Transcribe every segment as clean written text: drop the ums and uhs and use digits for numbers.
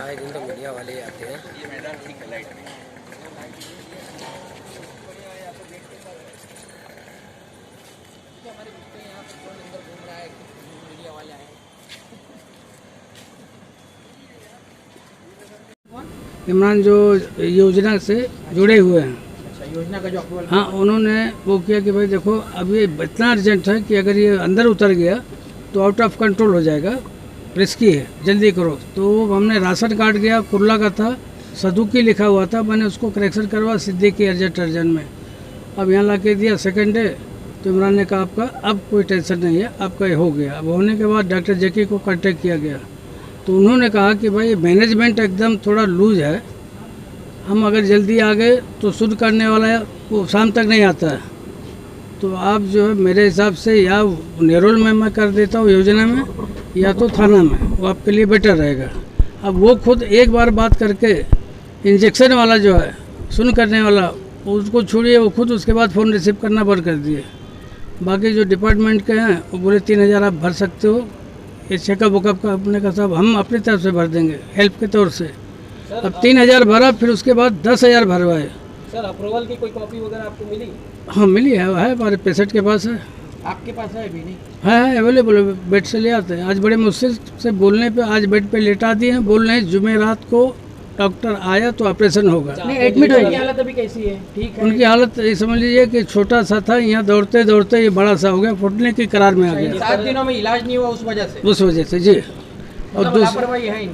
आए दिन तो मीडिया वाले आते हैं। ये मैदान ठीक है लाइट में। हमारे बच्चे यहाँ पर कौन अंदर घूम रहा है, मीडिया वाले आए। इमरान जो योजना से जुड़े हुए हैं, योजना का जो अप्रूवल, हाँ, उन्होंने वो किया कि भाई देखो अब ये इतना अर्जेंट है कि अगर ये अंदर उतर गया तो आउट ऑफ कंट्रोल हो जाएगा, रिस्की है, जल्दी करो। तो हमने राशन कार्ड गया, कुर्ला का था, सदुकी लिखा हुआ था, मैंने उसको करेक्शन करवा सिद्दीकी अर्जेंट में। अब यहाँ ला के दिया सेकेंड डे, तो इमरान ने कहा आपका अब कोई टेंशन नहीं है, आपका ये हो गया। अब होने के बाद डॉक्टर जेके को कांटेक्ट किया गया, तो उन्होंने कहा कि भाई मैनेजमेंट एकदम थोड़ा लूज है, हम अगर जल्दी आ गए तो शुद्ध करने वाला है वो शाम तक नहीं आता है, तो आप जो है मेरे हिसाब से या नेरोल में मैं कर देता हूँ योजना में, या तो थाना में, वो आपके लिए बेटर रहेगा। अब वो खुद एक बार बात करके इंजेक्शन वाला जो है सुन करने वाला, उसको छोड़िए, वो खुद उसके बाद फ़ोन रिसीव करना बंद कर दिए। बाकी जो डिपार्टमेंट के हैं वो बोले 3000 आप भर सकते हो, ये चेकअप वकअप का अपने का सब हम अपनी तरफ से भर देंगे हेल्प के तौर से। अब 3000 भरा, फिर उसके बाद 10,000 भरवाए। सर अप्रूवल की कोई कॉपी वगैरह आपको मिली? हाँ मिली है हमारे पेशेंट के पास है। आपके पास है अभी नहीं? है अवेलेबल है, बेड से ले आते हैं। आज बड़े मुश्किल से बोलने पे आज बेड पे लेटा दिए हैं, बोल रहे हैं जुमेरात को डॉक्टर आया तो ऑपरेशन होगा। नहीं, एडमिट हो। उनकी हालत अभी कैसी है? ठीक है। उनकी हालत ये समझ लीजिए कि छोटा सा था, यहाँ दौड़ते दौड़ते ये बड़ा सा हो गया, फुटने की करार में आ गया। 7 दिनों में इलाज नहीं हुआ उस वजह से? उस वजह से जी। और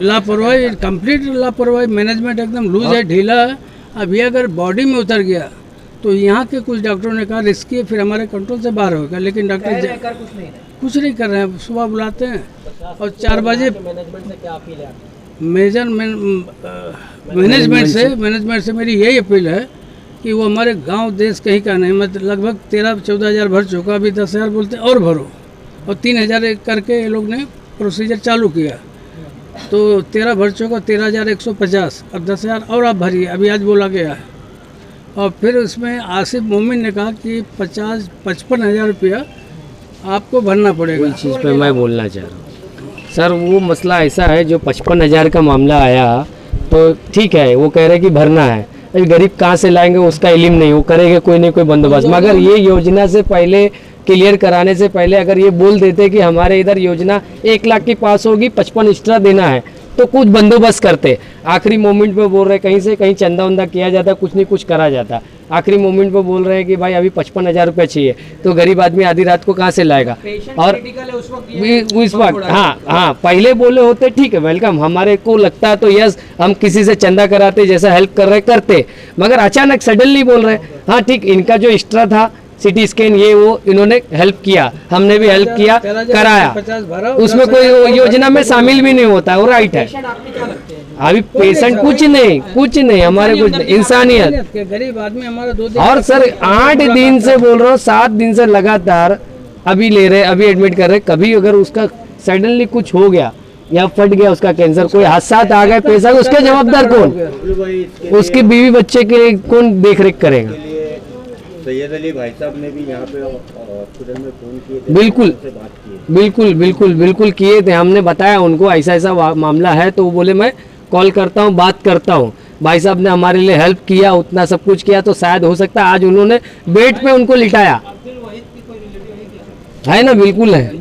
लापरवाही, कंप्लीट लापरवाही, मैनेजमेंट एकदम लूज है, ढीला है। अब ये अगर बॉडी में उतर गया तो यहाँ के कुछ डॉक्टरों ने कहा रिस्की है, फिर हमारे कंट्रोल से बाहर होगा, लेकिन डॉक्टर कुछ नहीं कर रहे हैं। सुबह बुलाते हैं और 4 बजे मैनेजमेंट से क्या अपील है? मैनेजमेंट से मेरी यही अपील है कि वो हमारे गांव देश कहीं का नहीं, मैं लगभग 13-14 हज़ार भर चुका, अभी 10,000 बोलते और भरो, और 3,000 करके ये लोग ने प्रोसीजर चालू किया, तो 13 भर चुका, 13,150, अब 10,000 और आप भरिए, अभी आज बोला गया है। और फिर उसमें आसिफ मोमिन ने कहा कि 55,000 रुपया आपको भरना पड़ेगा। इस चीज़ पे मैं बोलना चाह रहा हूँ सर, वो मसला ऐसा है जो 55,000 का मामला आया तो ठीक है, वो कह रहे कि भरना है, गरीब कहाँ से लाएंगे उसका इल्म नहीं, वो करेंगे कोई नहीं कोई बंदोबस्त। मगर ये योजना से पहले क्लियर कराने से पहले अगर ये बोल देते कि हमारे इधर योजना 1 लाख की पास होगी, 55 एक्स्ट्रा देना है, तो कुछ बंदोबस्त करते। आखिरी मोमेंट पे बोल रहे कहीं से कहीं चंदा वंदा किया जाता, कुछ नहीं कुछ करा जाता। आखिरी मोमेंट पे बोल रहे हैं कि भाई अभी 55,000 रुपये चाहिए, तो गरीब आदमी आधी रात को कहाँ से लाएगा? और उस वक्त हाँ पहले बोले होते ठीक है वेलकम, हमारे को लगता है तो यस हम किसी से चंदा कराते, जैसा हेल्प कर रहे करते, मगर अचानक सडनली बोल रहे हाँ ठीक, इनका जो एक्स्ट्रा था सिटी स्कैन ये वो इन्होंने हेल्प किया, हमने भी हेल्प किया, कराया, उसमें कोई योजना में शामिल भी नहीं होता, वो राइट है। अभी पेशेंट कुछ नहीं हमारे कुछ इंसानियत, गरीब आदमी हमारा 2 दिन। और सर 8 दिन से बोल रहा हूँ, 7 दिन से लगातार अभी ले रहे, अभी एडमिट कर रहे। कभी अगर उसका सडनली कुछ हो गया या फट गया उसका कैंसर, कोई हादसा आ गया, पैसा उसके जवाबदार कौन? उसके बीवी बच्चे के कौन देख रेख करेगा? सैयद अली भाई साहब ने भी यहाँ पे हॉस्पिटल में फोन किए थे, बिल्कुल किए थे। हमने बताया उनको ऐसा ऐसा मामला है, तो वो बोले मैं कॉल करता हूँ, बात करता हूँ। भाई साहब ने हमारे लिए हेल्प किया, उतना सब कुछ किया, तो शायद हो सकता है आज उन्होंने बेड पे उनको लिटाया है ना, बिल्कुल है,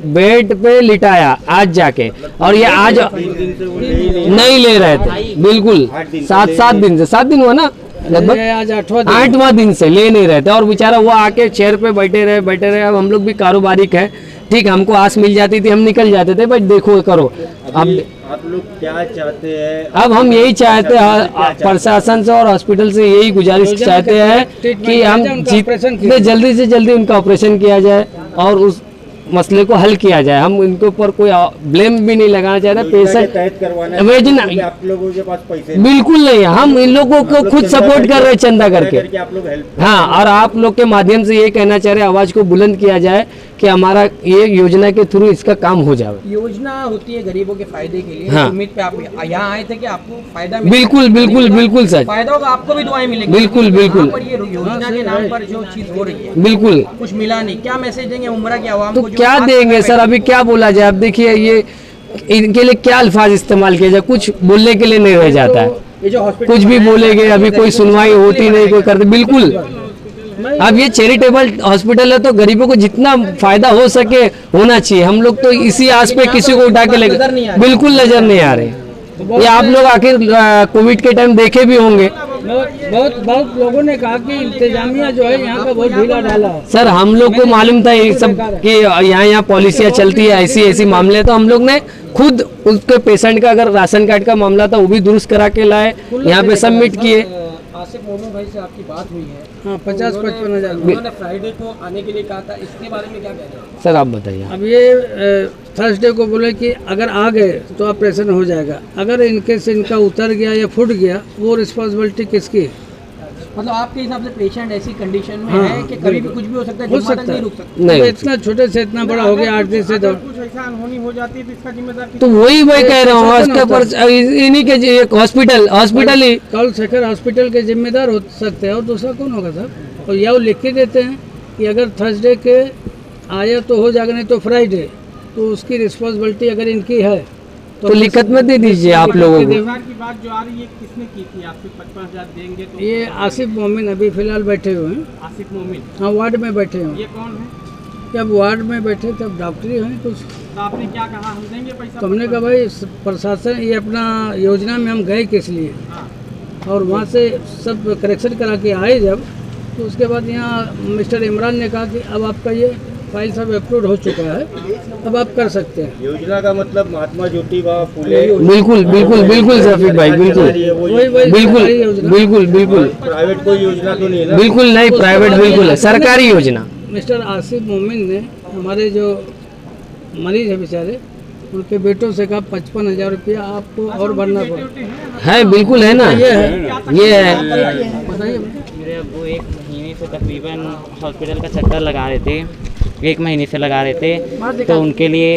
बेड पे लिटाया आज जाके, और ये आज नहीं ले रहे थे, बिल्कुल 7 दिन हुआ ना, लगभग 8वां दिन से ले नहीं रहते, और बेचारा वो आके चेयर पे बैठे रहे। अब हम लोग भी कारोबारिक है, ठीक, हमको आस मिल जाती थी, हम निकल जाते थे, बट देखो करो अब आप लोग क्या चाहते हैं? अब हम यही चाहते हैं प्रशासन से और हॉस्पिटल से, यही गुजारिश चाहते हैं कि हम जितने जल्दी से जल्दी उनका ऑपरेशन किया जाए और उस मसले को हल किया जाए। हम इनके ऊपर कोई ब्लेम भी नहीं लगाना चाहते। पेशेंट आप लोगों के पास पैसे बिल्कुल नहीं, हम इन लोगों को खुद सपोर्ट कर रहे हैं चंदा करके, आप लोग हेल्प। हाँ, और आप लोग के माध्यम से ये कहना चाह रहे हैं, आवाज को बुलंद किया जाए कि हमारा ये योजना के थ्रू इसका काम हो जाए। योजना होती है गरीबों के फायदे के लिए, हाँ। उम्मीद पे आप यहाँ आए थे कि आपको फायदा बिल्कुल सर, फायदा होगा, आपको भी दुआएं मिलेंगी। बिल्कुल पर ये योजना के नाम पर जो चीज हो रही है बिल्कुल कुछ मिला नहीं, क्या मैसेज देंगे उम्रा की आवाम तो को? क्या देंगे सर, अभी क्या बोला जाए? अब देखिए ये इनके लिए क्या अल्फाज इस्तेमाल किया जाए, कुछ बोलने के लिए नहीं रह जाता है। ये जो हॉस्पिटल कुछ भी बोलेंगे, अभी कोई सुनवाई होती नहीं, कोई करते बिल्कुल। अब ये चैरिटेबल हॉस्पिटल है तो गरीबों को जितना फायदा हो सके होना चाहिए। हम लोग तो इसी आस पे किसी को उठा के ले बिल्कुल नजर नहीं आ रहे। ये आप लोग आखिर कोविड के टाइम देखे भी होंगे। बहुत लोगों ने कहा कि इंतजामिया जो है यहाँ का बहुत ढीला ढाला है। सर हम लोग को मालूम था ये सब कि यहाँ पॉलिसियाँ चलती है, ऐसी ऐसी मामले, तो हम लोग ने खुद उसके पेशेंट का अगर राशन कार्ड का मामला था वो भी दुरुस्त करा के लाए, यहाँ पे सबमिट किए। आसिफ मोमिन भाई से आपकी बात हुई है, हाँ 50-55 हज़ार। उन्होंने फ्राइडे को आने के लिए कहा था, इसके बारे में क्या कह रहे हैं? सर आप बताइए। अब ये थर्सडे को बोले कि अगर आ गए तो ऑपरेशन हो जाएगा, अगर इनकेस इनका उतर गया या फूट गया वो रिस्पॉन्सिबिलिटी किसकी है? मतलब आपके हिसाब से पेशेंट ऐसी कंडीशन में हाँ, है कि कभी भी कुछ भी हो सकता है, हो जुम्मा तक सकता नहीं है। रुक सकता। नहीं तो इतना छोटे से इतना बड़ा हो गया 8 दिन से, तो कुछ ऐसा अनहोनी हो जाती है तो इसका जिम्मेदार तो वही मैं कह रहा हूँ, प्रशासन उसके होता पर इन्हीं के एक हॉस्पिटल ही कल शेखर हॉस्पिटल के जिम्मेदार हो सकते हैं, और दूसरा कौन होगा सर? और या वो लिख के देते हैं कि अगर थर्सडे के आया तो हो जाएगा, नहीं तो फ्राइडे, तो उसकी रिस्पॉन्सिबिलिटी अगर इनकी है तो लिखत में दे दीजिए आप लोगों को। सरकार की बात जो आ रही है किसने की थी? आपसे 55,000 देंगे तो ये आसिफ मोमिन अभी फिलहाल बैठे हुए हैं, आसिफ मोमिन हाँ वार्ड में बैठे हैं। ये कौन है? जब वार्ड में बैठे तब डॉक्टरी हैं कुछ, तो आपने क्या कहा, हम देंगे पैसा? तो हमने कहा भाई प्रशासन ये अपना योजना में हम गए किस लिए, हाँ। और वहाँ से सब करेक्शन करा के आए जब, तो उसके बाद यहाँ मिस्टर इमरान ने कहा कि अब आपका ये फाइल सब अप्रूव हो चुका है, अब आप कर सकते हैं। योजना का मतलब महात्मा ज्योतिबा फुले बिल्कुल बिल्कुल बिल्कुल शफीक भाई, बिल्कुल वही बिल्कुल सरकारी योजना। बिल्कुल बिल्कुल प्राइवेट कोई योजना तो नहीं है ना? बिल्कुल नहीं, प्राइवेट बिल्कुल है, सरकारी योजना। मिस्टर आसिफ मोमिन ने हमारे जो मरीज है बेचारे, उनके बेटों से कहा 55,000 रुपया आपको और भरना पड़ा है, बिल्कुल है ना, ये है। ये है। बताइए। मेरे अब्बू 1 महीने से तकरीबन हॉस्पिटल का चक्कर लगा रहे थे, 1 महीने से लगा रहे थे, तो उनके लिए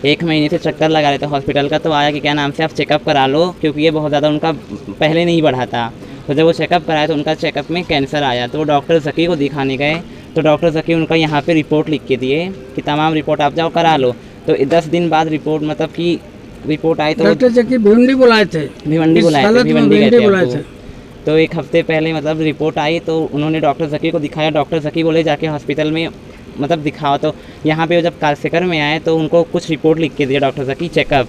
1 महीने से चक्कर लगा रहे थे हॉस्पिटल का, तो आया कि क्या नाम से आप चेकअप करा लो, क्योंकि ये बहुत ज़्यादा उनका पहले नहीं बढ़ा था। तो जब वो चेकअप कराया तो उनका चेकअप में कैंसर आया, तो वो डॉक्टर ज़की को दिखाने गए, तो डॉक्टर ज़की उनका यहाँ पे रिपोर्ट लिख के दिए कि तमाम रिपोर्ट आप जाओ करा लो। तो 10 दिन बाद रिपोर्ट मतलब कि रिपोर्ट आई तो डॉक्टर जकी भिवंडी बुलाए थे, भिवंडी इस बुलाए थे, हालत में भिवंडी गए थे बुलाए अब्बू। थे। तो 1 हफ्ते पहले मतलब रिपोर्ट आई तो उन्होंने डॉक्टर ज़की को दिखाया, डॉक्टर ज़की बोले जाके हॉस्पिटल में मतलब दिखाओ। तो यहाँ पे जब कालसेकर में आए तो उनको कुछ रिपोर्ट लिख के दिया डॉक्टर ज़की चेकअप,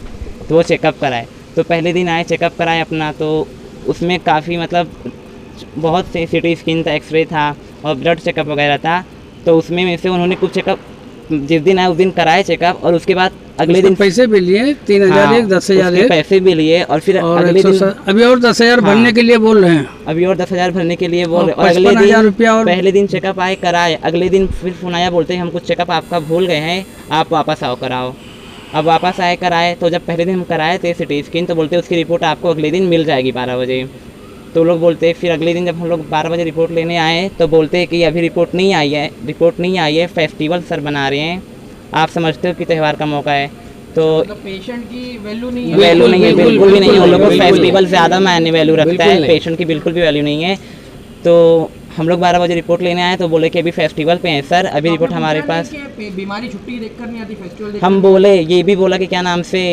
तो वो चेकअप कराए। तो पहले दिन आए चेकअप कराए अपना, तो उसमें काफ़ी मतलब बहुत से सिटी स्किन था, एक्सरे था और ब्लड चेकअप वगैरह था। तो उसमें में से उन्होंने कुछ चेकअप जिस दिन आए उस दिन कराए चेकअप, और उसके बाद अगले दिन पैसे भी लिए 3,000 एक 10,000 उसके एक, पैसे भी लिए, और फिर और अगले दिन अभी और 10,000 भरने के लिए बोल रहे हैं। अभी और 10,000 भरने के लिए बोल और रहे, और अगले 55,000 दिन रुपया और पहले दिन चेकअप आए कराए, अगले दिन फिर फोन आया बोलते हैं हम कुछ चेकअप आपका भूल गए हैं, आप वापस आओ कराओ। अब वापस आए कराए, तो जब पहले दिन हम कराए थे सिटी स्किन, तो बोलते उसकी रिपोर्ट आपको अगले दिन मिल जाएगी 12 बजे। तो लोग बोलते फिर अगले दिन जब हम लोग 12 बजे रिपोर्ट लेने आए तो बोलते हैं कि अभी रिपोर्ट नहीं आई है, फेस्टिवल सर बना रहे हैं, आप समझते हो कि त्यौहार का मौका है, तो मतलब पेशेंट की वैल्यू नहीं है। वैल्यू नहीं है, बिल्कुल भी नहीं है। उन लोगों को बिल्कुल फेस्टिवल ज़्यादा मायने वैल्यू रखता बिल्कुल है, नहीं। पेशेंट की बिल्कुल भी वैल्यू नहीं है। तो हम लोग 12 बजे रिपोर्ट लेने आए तो बोले कि अभी फेस्टिवल पे हैं सर, अभी रिपोर्ट हमारे पास। बीमारी छुट्टी देखकर नहीं आती, फेस्टिवल हम बोले, ये भी बोला कि क्या नाम से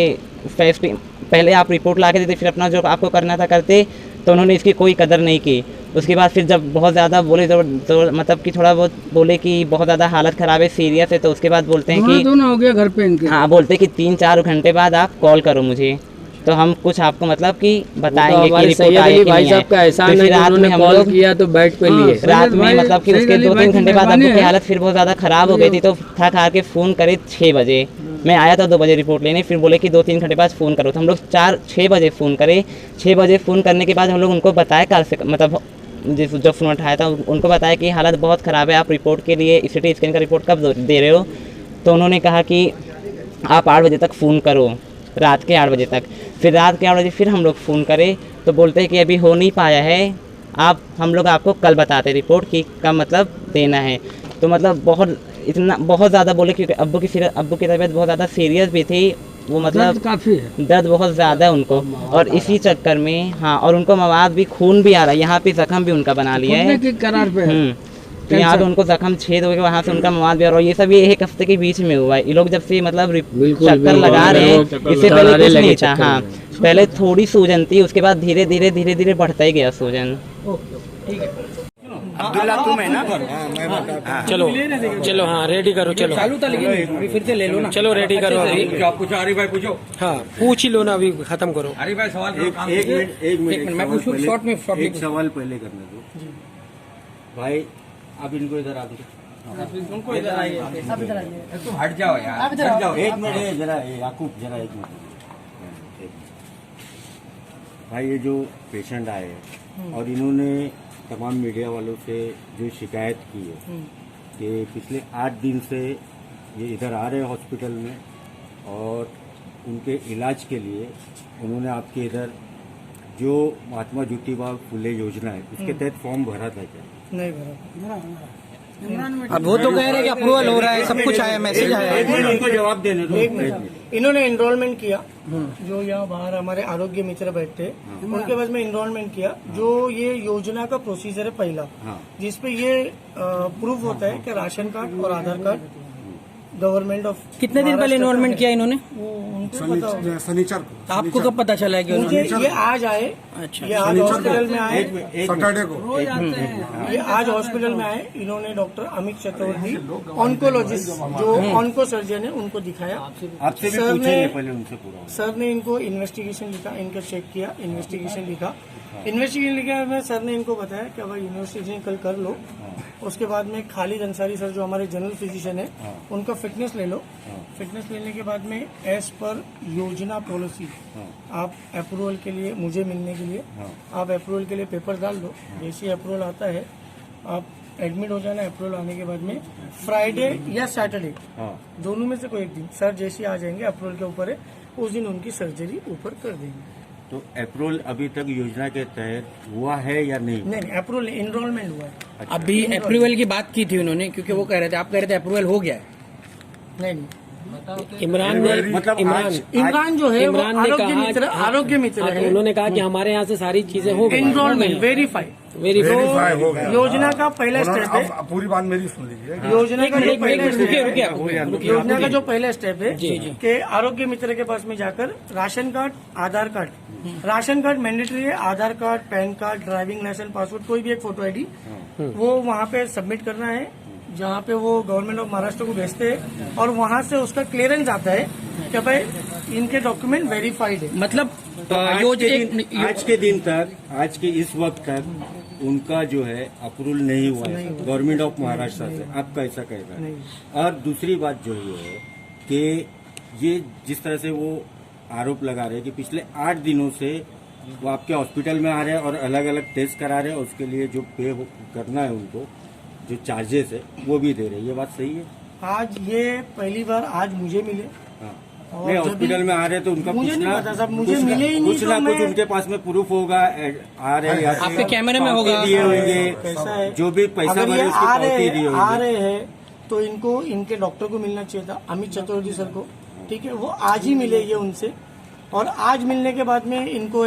पहले आप रिपोर्ट ला के देते, फिर अपना जो आपको करना था करते, तो उन्होंने इसकी कोई कदर नहीं की। उसके बाद फिर जब बहुत ज़्यादा बोले तो मतलब कि थोड़ा बहुत बोले कि बहुत ज़्यादा हालत ख़राब है, सीरियस है, तो उसके बाद बोलते हैं कि दोनों हो गया घर पे इनके। हाँ, बोलते कि 3-4 घंटे बाद आप कॉल करो मुझे, तो हम कुछ आपको मतलब कि बताएंगे कि हमारे रिपोर्ट सैयद आई अली कि भाई नहीं साहब है। का एहसान तो है फिर कि रात में उन्होंने हम कॉल लोग किया तो बेड पे लिए। रात में भाई- मतलब कि सैयद उसके अली 2-3 भाई की घंटे बाद मेहरबानी अब्बू की है। हालत फिर बहुत ज़्यादा ख़राब हो गई थी, तो थक हार के फ़ोन करे 6 बजे। मैं आया था 2 बजे रिपोर्ट लेने, फिर बोले कि 2-3 घंटे बाद फ़ोन करो, तो हम लोग 6 बजे फ़ोन करे। 6 बजे फ़ोन करने के बाद हम लोग उनको बताया कल से मतलब जो फ़ोन उठाया था उनको बताया कि हालत बहुत ख़राब है, आप रिपोर्ट के लिए सिटी स्कैन का रिपोर्ट कब दे रहे हो। तो उन्होंने कहा कि आप 8 बजे तक फ़ोन करो, रात के 8 बजे तक। फिर रात के 8 बजे फिर हम लोग फ़ोन करें तो बोलते हैं कि अभी हो नहीं पाया है, हम लोग आपको कल बताते रिपोर्ट की कब मतलब देना है। तो मतलब बहुत ज़्यादा बोले, क्योंकि अब्बू की तबीयत बहुत ज़्यादा सीरियस भी थी, वो मतलब काफ़ी है, दर्द बहुत ज़्यादा है उनको, और इसी चक्कर में हाँ, और उनको मवाद भी खून भी आ रहा है, यहाँ पे जख्म भी उनका बना लिया है। की करार पे है। तो यहाँ पे उनको जख्म छेद हो गया, वहाँ से उनका मौत भी, और ये सब ये 1 हफ्ते के बीच में हुआ है। ये लोग जब से मतलब चक्कर लगा रहे हैं, इससे पहले कुछ नहीं था। हाँ, पहले थोड़ी सूजन थी, उसके बाद धीरे धीरे बढ़ता ही गया सूजन। चलो चलो, हाँ रेडी करो, चलो चालू था लेकिन अभी फिर से ले लो ना। चलो रेडी करो अभी। आप पूछो, अरे भाई पूछो। हाँ पूछ ही लो ना, अभी खत्म करो। अरे भाई सवाल एक मिनट मैं पूछूं शॉर्ट में एक सवाल पहले करने दो भाई। अब इनको इधर आ दो, उनको इधर आइए, सब इधर आइए। तुम हट जाओ यार, हट जाओ। एक मिनट जरा, याकूब जरा एक मिनट भाई। ये जो पेशेंट आए हैं और इन्होंने तमाम मीडिया वालों से जो शिकायत की है कि पिछले 8 दिन से ये इधर आ रहे हैं हॉस्पिटल में, और उनके इलाज के लिए उन्होंने आपके इधर जो महात्मा ज्योतिबा फुले योजना है उसके तहत फॉर्म भरा था क्या? नहीं भरा। अब वो तो कह रहे हैं कि अप्रूवल हो रहा है, सब कुछ आया, मैसेज आया एक मिनट उनको जवाब देने दो। इन्होंने एनरोलमेंट किया, जो यहाँ बाहर हमारे आरोग्य मित्र बैठे उनके पास में एनरोलमेंट किया। जो ये योजना का प्रोसीजर है पहला, जिसपे ये प्रूफ होता है कि राशन कार्ड और आधार कार्ड गवर्नमेंट ऑफ। कितने दिन पहले एनरोलमेंट किया इन्होंने? वो उनको पता होगा। शनिचर को। आपको कब पता चला है कि मुझे ये आज आए? अच्छा, ये आज हॉस्पिटल में आए, सैटरडे को ये आज हॉस्पिटल में आए। इन्होंने डॉक्टर अमित चतुर्वेदी ऑन्कोलॉजिस्ट जो ऑन्को सर्जन है उनको दिखाया। आपसे भी सर पूछेंगे ने पहले उनसे पूरा। सर ने इनको इन्वेस्टिगेशन लिखा, इनका चेक किया, इन्वेस्टिगेशन लिखा। इन्वेस्टिगेशन लिखा में सर ने इनको बताया कि भाई इन्वेस्टिगेशन कल कर लो। उसके बाद में खालिद अंसारी सर जो हमारे जनरल फिजिशियन है उनका फिटनेस ले लो। फिटनेस लेने के बाद में एज पर योजना पॉलिसी आप अप्रूवल के लिए, मुझे मिलने के लिए आप अप्रूवल के लिए पेपर डाल दो। जैसे अप्रूवल आता है आप एडमिट हो जाना। अप्रूवल आने के बाद में फ्राइडे या सैटरडे दोनों में से कोई एक दिन सर जैसे आ जाएंगे, अप्रूवल के ऊपर है, उस दिन उनकी सर्जरी ऊपर कर देंगे। तो अप्रूवल अभी तक योजना के तहत हुआ है या नहीं? नहीं, अप्रूवल एनरोलमेंट हुआ है। अच्छा। अभी अप्रूवल की बात की थी उन्होंने, क्योंकि वो कह रहे थे, आप कह रहे थे अप्रूवल हो गया है। नहीं, इमरान ने मतलब इमरान जो है वो इमरान ने कहा, आरोग्य मित्र है। उन्होंने कहा कि हमारे यहाँ से सारी चीजें हो गई, एनरोलमेंट वेरीफाई वेरीफाई हो गया। योजना का पहला स्टेप है। अब पूरी बात मेरी सुन लीजिए। योजना का जो पहला स्टेप रुकिए है, योजना का जो पहला स्टेप है कि आरोग्य मित्र के पास में जाकर ration card, Aadhaar card, ration card mandatory है, Aadhaar card, PAN card, driving licence, passport, कोई भी एक फोटो आईडी वो वहाँ पे सबमिट करना है, जहाँ पे वो गवर्नमेंट ऑफ महाराष्ट्र को भेजते हैं और वहाँ से उसका क्लियरेंस आता है कि भाई इनके डॉक्यूमेंट वेरीफाइड है। मतलब आज के दिन तक, आज के इस वक्त तक उनका जो है अप्रूवल नहीं हुआ है गवर्नमेंट ऑफ महाराष्ट्र से। आपका ऐसा कहना है? और दूसरी बात जो ये है कि ये जिस तरह से वो आरोप लगा रहे हैं कि पिछले 8 दिनों से वो आपके हॉस्पिटल में आ रहे हैं और अलग अलग टेस्ट करा रहे हैं, उसके लिए जो पे करना है उनको, जो चार्जेस है वो भी दे रहे हैं। ये बात सही है? आज ये पहली बार आज मुझे मिले। और नहीं, जब हॉस्पिटल में आ रहे तो उनका मुझे कुछ नहीं ना पता साहब, मुझे मिले ही नहीं कुछ तो ना कुछ मैं- उनके पास में प्रूफ होगा, आ रहे हैं आपके कैमरे में होगा। दिए होंगे, कैसा है, जो भी पैसा अगर भरे ये उसकी आ पावती रहे दी हैं, आ होगी। रहे हैं तो इनको इनके डॉक्टर को मिलना चाहिए था, अमित चतुर्वेदी सर को। ठीक है, वो आज ही मिले ये उनसे, और आज मिलने के बाद में इनको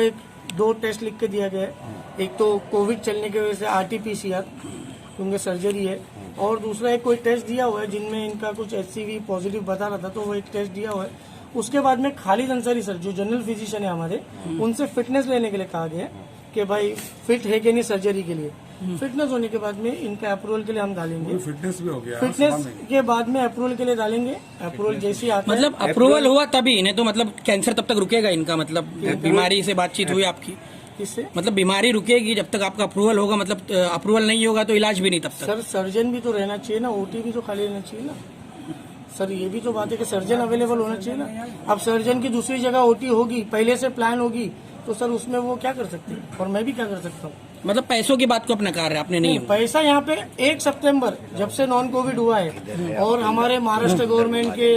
2 टेस्ट लिख के दिया गया है। एक तो कोविड चलने की वजह से RT-PCR क्योंकि सर्जरी है, और दूसरा एक कोई टेस्ट दिया हुआ है जिनमें इनका कुछ HCV पॉजिटिव बता रहा था, तो वो एक टेस्ट दिया हुआ है। उसके बाद में खालिद अंसारी सर जो जनरल फिजिशियन है हमारे, उनसे फिटनेस लेने के लिए कहा गया है कि भाई फिट है कि नहीं सर्जरी के लिए। फिटनेस होने के बाद में इनका अप्रूवल के लिए हम डालेंगे। फिटनेस भी हो गया। फिटनेस के बाद में अप्रूवल के लिए डालेंगे। अप्रूवल जैसे ही आता है, मतलब अप्रूवल हुआ तभी, नहीं तो मतलब कैंसर तब तक रुकेगा इनका? मतलब बीमारी से बातचीत हुई आपकी? इससे मतलब बीमारी रुकेगी जब तक आपका अप्रूवल होगा, मतलब अप्रूवल नहीं होगा तो इलाज भी नहीं तब तक? सर सर्जन भी तो रहना चाहिए ना, OT भी तो खाली रहना चाहिए ना सर। ये भी तो बात है कि सर्जन अवेलेबल होना चाहिए ना। अब सर्जन की दूसरी जगह OT होगी, पहले से प्लान होगी, तो सर उसमें वो क्या कर सकते हैं, और मैं भी क्या कर सकता हूँ? मतलब पैसों की बात को अपना कार है आपने नहीं? पैसा यहाँ पे 1 सितंबर जब से नॉन कोविड हुआ है, और हमारे महाराष्ट्र गवर्नमेंट के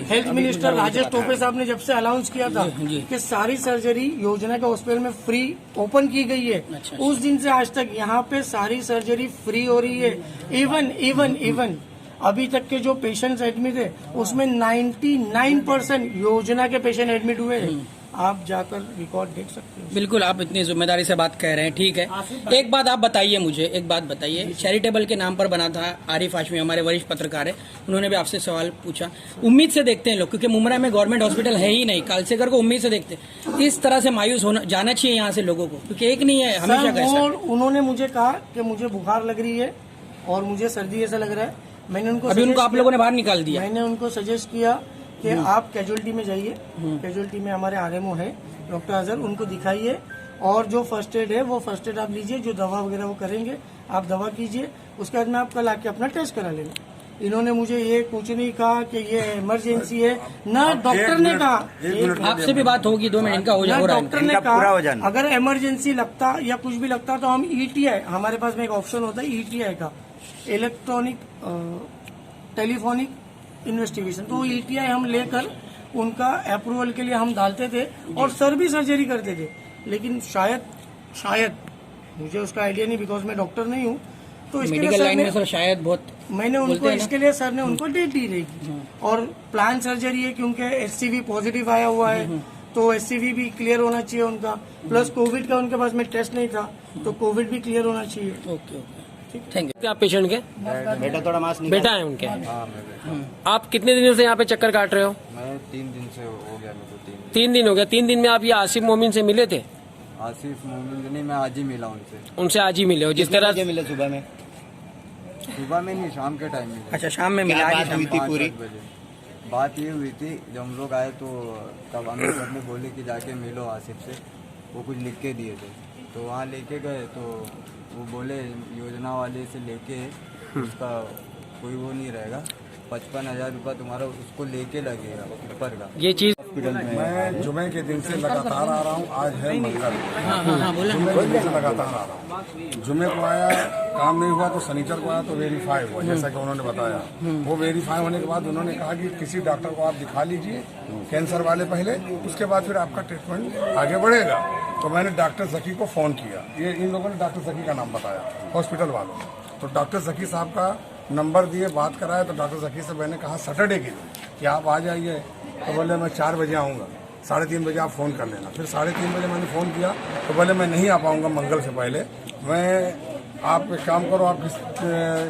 हेल्थ मिनिस्टर राजेश टोपे साहब ने जब से अनाउंस किया था कि सारी सर्जरी योजना के हॉस्पिटल में फ्री ओपन की गई है, उस दिन से आज तक यहाँ पे सारी सर्जरी फ्री हो रही है। इवन अभी तक के जो पेशेंट्स एडमिट है उसमें 99% योजना के पेशेंट एडमिट हुए हैं। आप जाकर रिकॉर्ड देख सकते हो। बिल्कुल, आप इतनी जिम्मेदारी से बात कह रहे हैं, ठीक है। एक बात आप बताइए मुझे, एक बात बताइए, चैरिटेबल के नाम पर बना था, आरिफ हाशमी हमारे वरिष्ठ पत्रकार है, उन्होंने भी आपसे सवाल पूछा। उम्मीद से देखते हैं लोग, क्योंकि मुमरा में गवर्नमेंट हॉस्पिटल है ही नहीं, कालसेकर को उम्मीद से देखते हैं। इस तरह से मायूस होना जाना चाहिए यहाँ से लोगों को, क्योंकि एक नहीं है, हमेशा का ऐसा। उन्होंने मुझे कहा कि मुझे बुखार लग रही है और मुझे सर्दी ऐसा लग रहा है। मैंने उनको अभी उनको आप लोगों ने बाहर निकाल दिया। मैंने उनको सजेस्ट किया कि आप कैजुअलिटी में जाइए, कैजुअलिटी में हमारे आरएमओ है डॉक्टर अजहर, उनको दिखाइए और जो फर्स्ट एड है वो फर्स्ट एड आप लीजिए, जो दवा वगैरह वो करेंगे आप दवा कीजिए, उसके बाद में आप कल आके अपना टेस्ट करा लेंगे। इन्होंने मुझे ये कुछ नहीं कहा कि ये इमरजेंसी है, ना डॉक्टर ने कहा। आपसे भी बात होगी 2 मिनट, इनका हो ना रहा है। डॉक्टर ने कहा अगर इमरजेंसी लगता या कुछ भी लगता तो हम ईटीआई, हमारे पास में एक ऑप्शन होता है ईटीआई का, इलेक्ट्रॉनिक टेलीफोनिक इन्वेस्टिगेशन, तो ईटीआई हम लेकर उनका अप्रूवल के लिए हम डालते थे और सर भी सर्जरी करते थे। लेकिन शायद मुझे उसका आइडिया नहीं, बिकॉज मैं डॉक्टर नहीं हूँ, तो इसके लिए मेडिकल सर लाइन ने में सर शायद बहुत मैंने उनको इसके लिए सर ने उनको डेट दी रहेगी और प्लान सर्जरी है, क्योंकि एचसीवी पॉजिटिव आया हुआ है तो एचसीवी भी क्लियर होना चाहिए उनका, प्लस कोविड का उनके पास में टेस्ट नहीं था तो कोविड भी क्लियर होना चाहिए। Okay, thank you. क्या पेशेंट के बेटा थोड़ा मास्क बेटा है उनके? आप कितने दिनों से यहाँ पे चक्कर काट रहे हो? मैं 3 दिन से हो गया मेरे को। 3 दिन हो गया। 3 दिन में आप ये आसिफ मोमिन से मिले थे? आसिफ मोमिन नहीं, मैं आज ही मिला उनसे आज ही मिले हो? जिस तरह मिले सुबह में नहीं, शाम के टाइम मिले। अच्छा, शाम में मिला। बात हुई थी पूरी? बात ये हुई थी, जब हम लोग आए तो तब अमित सर ने बोले कि जाके मिलो आसिफ से, वो कुछ लिख के दिए थे, तो वहाँ लेके गए तो वो बोले योजना वाले से लेके उसका कोई वो नहीं रहेगा, 55,000 रुपया तुम्हारा उसको लेके लगेगा ऊपर का। ये चीज मैं जुमे के दिन से लगातार आ रहा हूँ, आज है मंगल, जुमे के दिन से लगातार आ रहा हूँ। जुमे को आया, काम नहीं हुआ तो शनिचर को आया तो वेरीफाई हुआ, जैसा कि उन्होंने बताया। वो वेरीफाई होने के बाद उन्होंने कहा कि किसी डॉक्टर को आप दिखा लीजिए, कैंसर वाले पहले, उसके बाद फिर आपका ट्रीटमेंट आगे बढ़ेगा। तो मैंने डॉक्टर जकी को फ़ोन किया, ये इन लोगों ने डॉक्टर जकी का नाम बताया हॉस्पिटल वालों ने, तो डॉक्टर जकी साहब का नंबर दिए, बात कराया। तो डॉक्टर जकी से मैंने कहा सैटरडे के दिन कि आप आ जाइए, तो बोले मैं 4 बजे आऊँगा, 3:30 बजे आप फ़ोन कर लेना। फिर 3:30 बजे मैंने फ़ोन किया तो बोले मैं नहीं आ पाऊँगा मंगल से पहले, आप एक काम करो, आप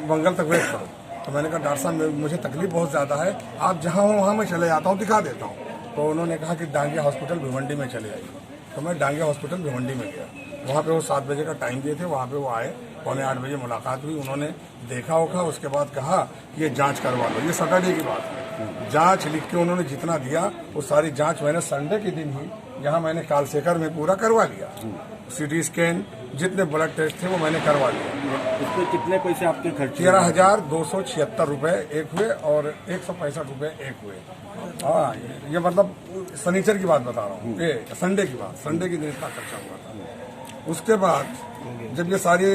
मंगल तक वेट करो। तो मैंने कहा डॉक्टर साहब मुझे तकलीफ बहुत ज़्यादा है, आप जहाँ हो वहाँ मैं चले जाता हूँ, दिखा देता हूँ। तो उन्होंने कहा कि डांगिया हॉस्पिटल भिवंडी में चले आइए। तो मैं डांगिया हॉस्पिटल भिवंडी में गया, वहाँ पे वो 7 बजे का टाइम दिए थे, वहाँ पे वो आए, 7:45 बजे मुलाकात हुई। उन्होंने देखा होगा, उसके बाद कहा ये जांच करवा लो, ये सैटरडे की बात है। जांच लिख के उन्होंने जितना दिया वो सारी जांच मैंने संडे के दिन ही यहाँ मैंने कालसेकर में पूरा करवा लिया। सीटी स्कैन जितने ब्लड टेस्ट थे वो मैंने करवा लिया। इसमें कितने पैसे आपके खर्च? 13,276 रुपये एक हुए और 165 रुपये एक हुए। हाँ, ये मतलब शनिचर की बात बता रहा हूँ, ये संडे की बात, संडे के दिन इतना खर्चा हुआ था। उसके बाद जब ये सारे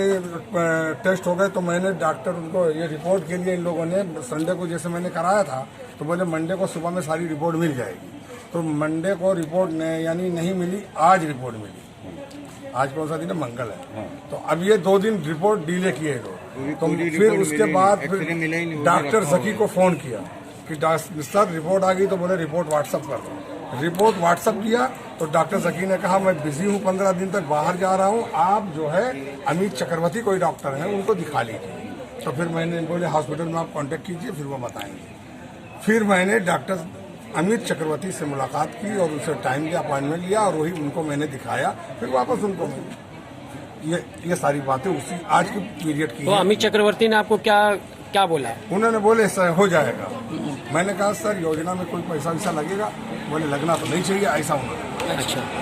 टेस्ट हो गए तो मैंने डॉक्टर उनको ये रिपोर्ट के लिए इन लोगों ने संडे को जैसे मैंने कराया था तो बोले मंडे को सुबह में सारी रिपोर्ट मिल जाएगी। तो मंडे को रिपोर्ट यानी नहीं मिली, आज रिपोर्ट मिली। आज कौन सा दिन है? मंगल है। तो अब ये 2 दिन रिपोर्ट डिले किए तो फिर उसके बाद डॉक्टर जकी को फोन किया कि सर रिपोर्ट आ गई, तो बोले रिपोर्ट व्हाट्सअप कर दो। रिपोर्ट व्हाट्सअप किया तो डॉक्टर जकी ने कहा मैं बिजी हूँ, 15 दिन तक बाहर जा रहा हूँ, आप जो है अमित चक्रवर्ती कोई डॉक्टर हैं उनको दिखा लीजिए। तो फिर मैंने बोले हॉस्पिटल में आप कांटेक्ट कीजिए, फिर वो बताएंगे। फिर मैंने डॉक्टर अमित चक्रवर्ती से मुलाकात की और उनसे टाइम लिया, अपॉइंटमेंट लिया और वही उनको मैंने दिखाया। फिर वापस उनको ये सारी बातें उसी आज की पीरियड की। तो अमित चक्रवर्ती ने आपको क्या बोला? उन्होंने बोले सर हो जाएगा। मैंने कहा सर योजना में कोई पैसा वैसा लगेगा? बोले लगना तो नहीं चाहिए, ऐसा उन्होंने। अच्छा।